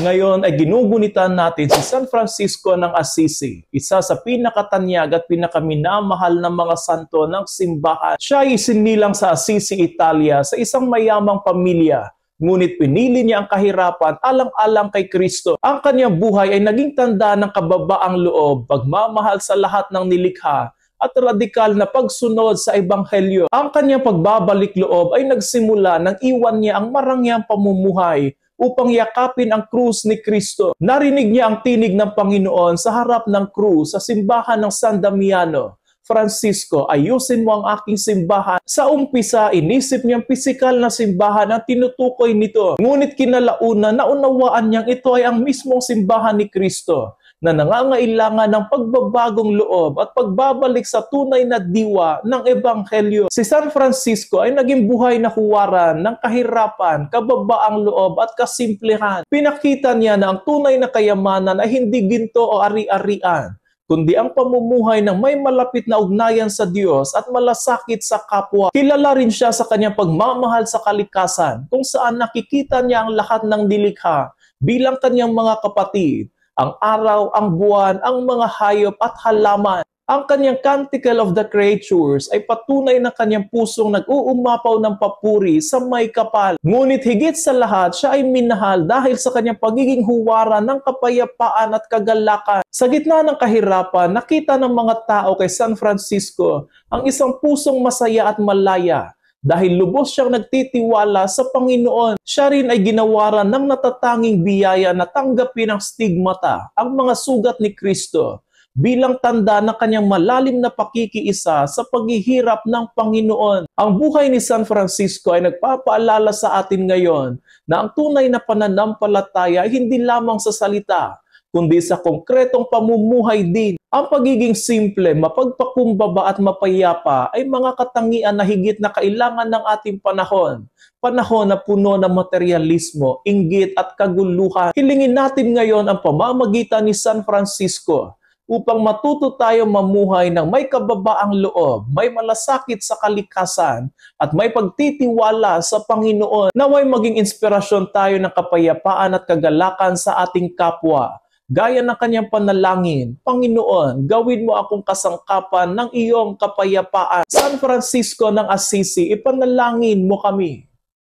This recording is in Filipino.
Ngayon ay ginugunitan natin si San Francisco ng Assisi, isa sa pinakatanyag at pinakaminamahal na mga santo ng simbahan. Siya ay isinilang sa Assisi, Italia sa isang mayamang pamilya. Ngunit pinili niya ang kahirapan alang-alang kay Kristo. Ang kanyang buhay ay naging tanda ng kababaang loob, pagmamahal sa lahat ng nilikha, at radikal na pagsunod sa Ebanghelyo. Ang kanyang pagbabalik loob ay nagsimula nang iwan niya ang marangyang pamumuhay upang yakapin ang krus ni Kristo. Narinig niya ang tinig ng Panginoon sa harap ng krus sa simbahan ng San Damiano. Francisco, ayusin mo ang aking simbahan. Sa umpisa, inisip niyang pisikal na simbahan ang tinutukoy nito. Ngunit kinalauna, naunawaan niyang ito ay ang mismong simbahan ni Kristo na nangangailangan ng pagbabagong loob at pagbabalik sa tunay na diwa ng Ebanghelyo. Si San Francisco ay naging buhay na huwaran ng kahirapan, kababaang loob at kasimplehan. Pinakita niya na ang tunay na kayamanan ay hindi ginto o ari-arian, kundi ang pamumuhay ng may malapit na ugnayan sa Diyos at malasakit sa kapwa. Kilala rin siya sa kanyang pagmamahal sa kalikasan, kung saan nakikita niya ang lahat ng nilikha bilang kanyang mga kapatid, ang araw, ang buwan, ang mga hayop at halaman. Ang kanyang Canticle of the Creatures ay patunay na kanyang pusong nag-uumapaw ng papuri sa may kapal. Ngunit higit sa lahat, siya ay minahal dahil sa kanyang pagiging huwaran ng kapayapaan at kagalakan. Sa gitna ng kahirapan, nakita ng mga tao kay San Francisco ang isang pusong masaya at malaya. Dahil lubos siyang nagtitiwala sa Panginoon, siya rin ay ginawaran ng natatanging biyaya na tanggapin ang stigmata, ang mga sugat ni Kristo, bilang tanda ng kanyang malalim na pakikiisa sa paghihirap ng Panginoon. Ang buhay ni San Francisco ay nagpapaalala sa atin ngayon na ang tunay na pananampalataya ay hindi lamang sa salita, kundi sa konkretong pamumuhay din. Ang pagiging simple, mapagpakumbaba at mapayapa ay mga katangian na higit na kailangan ng ating panahon. Panahon na puno ng materialismo, inggit at kaguluhan. Hilingin natin ngayon ang pamamagitan ni San Francisco upang matuto tayo mamuhay ng may kababaang loob, may malasakit sa kalikasan, at may pagtitiwala sa Panginoon. Naway maging inspirasyon tayo ng kapayapaan at kagalakan sa ating kapwa. Gaya ng kanyang panalangin, Panginoon, gawin mo akong kasangkapan ng iyong kapayapaan. San Francisco ng Assisi, ipanalangin mo kami.